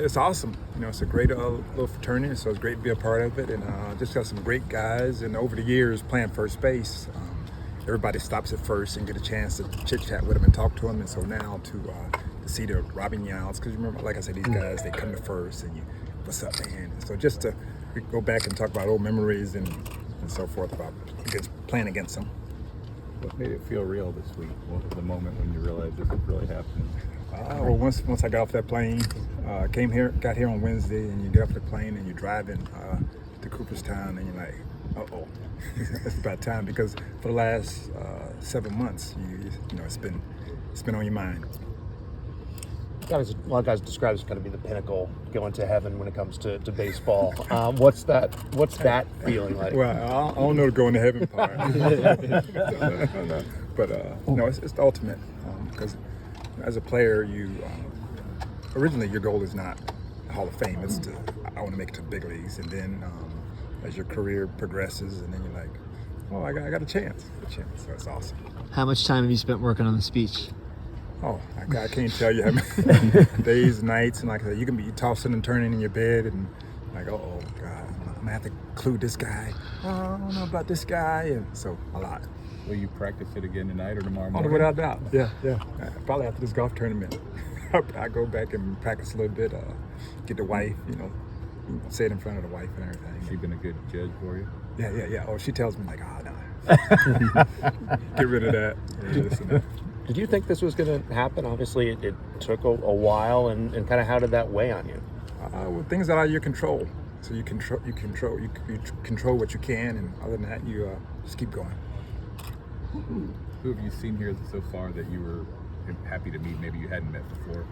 It's awesome. It's a great little fraternity, so it's great to be a part of it. And just got some great guys. And over the years, playing first base, everybody stops at first and get a chance to chit-chat with them and talk to them. And so now to see the Robin Youts, because you remember, like I said, these guys, they come to first and what's up, man? And so just to go back and talk about old memories and so forth about playing against them. What made it feel real this week? What was the moment when you realized this was really happening? Well, once I got off that plane, got here on Wednesday, and you get off the plane and you're driving to Cooperstown, and you're like, uh-oh, it's about time, because for the last 7 months, it's been on your mind. A lot of guys describe it as kind of be the pinnacle, going to heaven when it comes to baseball. What's that feeling like? Well, I don't know the going to heaven part, but it's the ultimate, because as a player, originally your goal is not Hall of Fame. It's I want to make it to the big leagues, and then as your career progresses, and then you're like, oh, I got a chance. So it's awesome. How much time have you spent working on the speech? Oh, I can't tell you how many days, nights, and like I said, you can be tossing and turning in your bed, and like, oh God, I'm gonna have to include this guy. Oh, I don't know about this guy, and so a lot. Will you practice it again tonight or tomorrow morning? Oh, without doubt. Yeah. Probably after this golf tournament, I go back and practice a little bit. Get the wife, say it in front of the wife and everything. Has she been a good judge for you? Yeah. Oh, she tells me like, oh no, get rid of that. Yeah, Did you think this was going to happen? Obviously, it took a while, and kind of how did that weigh on you? Well, things are out of your control. So you control what you can, and other than that, you just keep going. Who have you seen here so far that you were happy to meet? Maybe you hadn't met before.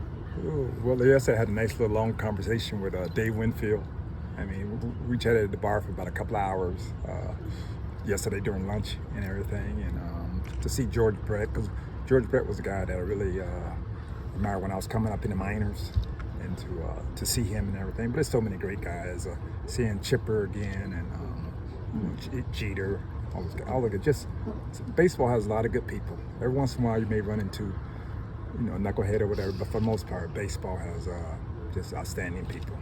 Oh, well, yes, I had a nice little long conversation with Dave Winfield. I mean, we chatted at the bar for about a couple of hours yesterday during lunch and everything, and to see George Brett, because George Brett was a guy that I really admired when I was coming up in the minors, and to see him and everything. But there's so many great guys. Seeing Chipper again, and Jeter, all of it. Just baseball has a lot of good people. Every once in a while, you may run into a knucklehead or whatever, but for the most part, baseball has just outstanding people.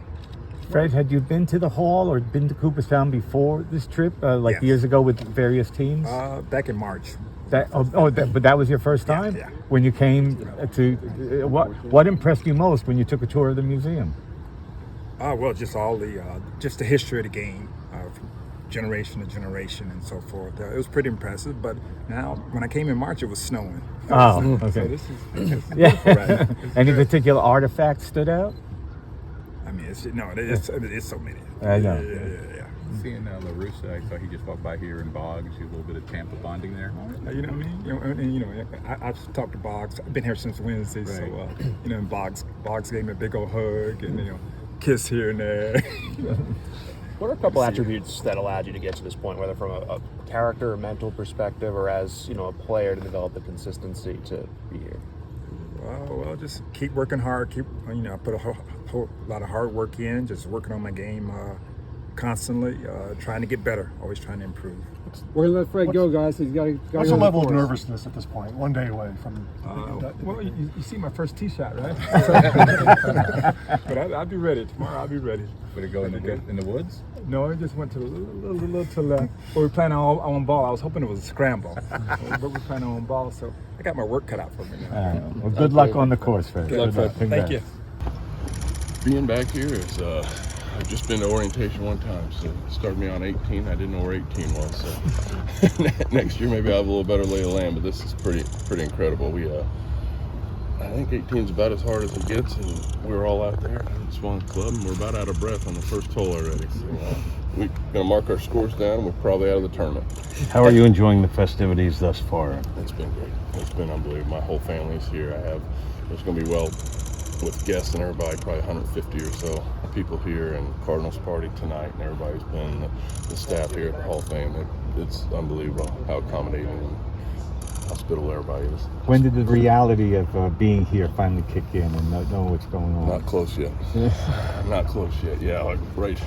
Fred, had you been to the Hall or been to Cooperstown before this trip, Yes. years ago with various teams? Back in March. But that was your first time? Yeah. When you came to, what impressed you most when you took a tour of the museum? Well, just all just the history of the game, from generation to generation and so forth. It was pretty impressive, but now, when I came in March, it was snowing. Oh, okay. So this is Yeah. right. Any particular artifact stood out? I mean, it's so many. I know. Yeah. Seeing LaRussa, I saw he just walked by here in Boggs. You a little bit of Tampa bonding there. You know what I mean? I've talked to Boggs. I've been here since Wednesday, Right. so and Boggs gave me a big old hug and kiss here and there. What are a couple attributes that allowed you to get to this point, whether from a character or mental perspective, or as a player, to develop the consistency to be here? Well, just keep working hard. I put a whole lot of hard work in, just working on my game constantly, trying to get better, always trying to improve. We're gonna let Fred go, guys. He's got to. What's the level of nervousness at this point? One day away from. Well, you see my first tee shot, right? But I'll be ready tomorrow. I'll be ready. Would it go in the woods? No, it just went to a little to left. But we're planning on ball. I was hoping it was a scramble, but we're planning on ball. So I got my work cut out for me now. Well, good luck on the course, Fred. Good luck, Fred. Thank you. Being back here is, I've just been to orientation one time, so it started me on 18. I didn't know where 18 was, so next year maybe I'll have a little better lay of land, but this is pretty incredible. I think 18 is about as hard as it gets, and we're all out there in the Swan Club, and we're about out of breath on the first hole already. So we're going to mark our scores down, and we're probably out of the tournament. How are you enjoying the festivities thus far? It's been great. It's been unbelievable. My whole family's here. It's going to be with guests and everybody, probably 150 or so people here, and Cardinals party tonight, and everybody's been, the staff here at the Hall of Fame. It's unbelievable how accommodating and hospitable everybody is. When did the reality of being here finally kick in and know what's going on? Not close yet. Not close yet. Yeah, right.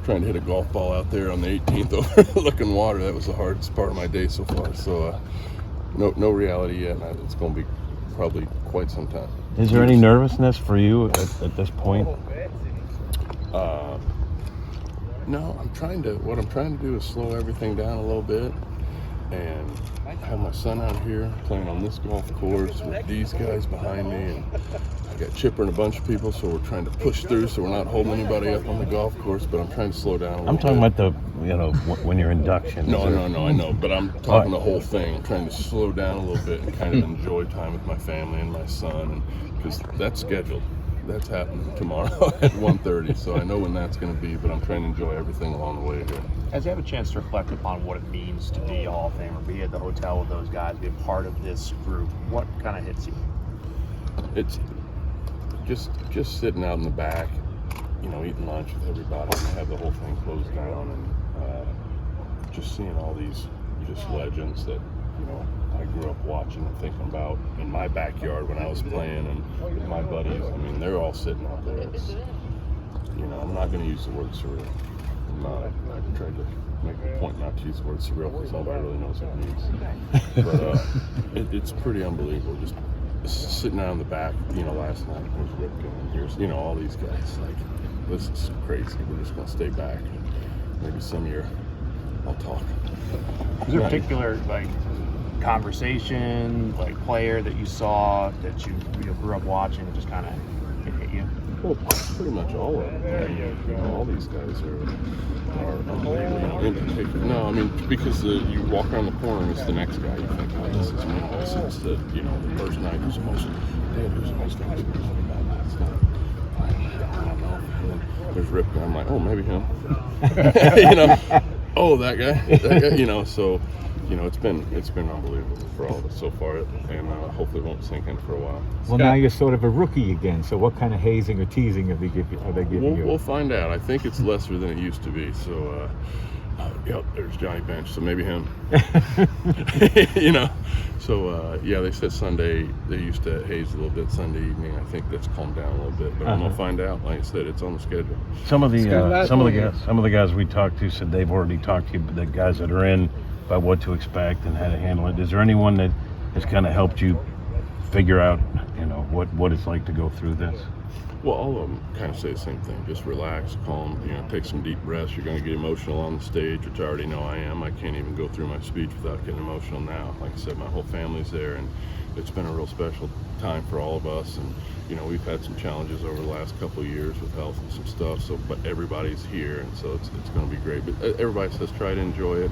Trying to hit a golf ball out there on the 18th overlooking water. That was the hardest part of my day so far. So no reality yet. It's going to be probably quite some time. Is there any nervousness for you at this point? No, what I'm trying to do is slow everything down a little bit and have my son out here playing on this golf course with these guys behind me, and I got Chipper and a bunch of people, so we're trying to push through so we're not holding anybody up on the golf course, but I'm trying to slow down a little I'm talking bit. about when you're induction. No, I know, but I'm talking the whole thing. I'm trying to slow down a little bit and kind of enjoy time with my family and my son, because that's scheduled. That's happening tomorrow at 1:30, so I know when that's going to be, but I'm trying to enjoy everything along the way here. As you have a chance to reflect upon what it means to be a Hall of Famer, be at the hotel with those guys, be a part of this group, what kind of hits you? It's just sitting out in the back, eating lunch with everybody, and have the whole thing closed down, and just seeing all these just legends that I grew up watching and thinking about in my backyard when I was playing, and my buddies. I mean, they're all sitting out there. It's, I'm not going to use the word surreal. I tried to make a point not to use the word surreal because nobody really knows what it means. But it's pretty unbelievable. Just sitting out in the back, last night there's Ripken, and here's, all these guys. Like, this is crazy. We're just going to stay back. Maybe some year I'll talk. Is there a particular conversation, player that you saw that you grew up watching that just kind of hit you? Well, pretty much all of them. All these guys are unbelievable. In particular, no, I mean, because you walk around the corner and it's the next guy. You think, oh, this is me. It's the first night who's the most famous person about that. It's not. I don't know. And then there's Ripken. I'm like, oh, maybe him. Oh, that guy. So. It's been unbelievable for all of us so far, and hopefully it won't sink in for a while. Well, now you're sort of a rookie again. So what kind of hazing or teasing are they giving you? We'll find out. I think it's lesser than it used to be. So, there's Johnny Bench. So maybe him. So they said Sunday they used to haze a little bit Sunday evening. I think that's calmed down a little bit, but I'm gonna find out. Like I said, it's on the schedule. Some of the guys we talked to said they've already talked to you, but the guys that are in, about what to expect and how to handle it. Is there anyone that has kind of helped you figure out, what it's like to go through this? Well, all of them kind of say the same thing. Just relax, calm, take some deep breaths. You're going to get emotional on the stage, which I already know I am. I can't even go through my speech without getting emotional now. Like I said, my whole family's there, and it's been a real special time for all of us. And, we've had some challenges over the last couple of years with health and some stuff, but everybody's here, and so it's going to be great. But everybody says try to enjoy it.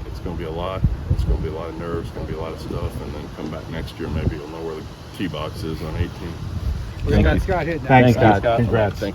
It's going to be a lot. It's going to be a lot of nerves. It's going to be a lot of stuff. And then come back next year, maybe you'll know where the tee box is on 18. We got Scott hitting that. Thanks, Scott. Congrats. Thank you.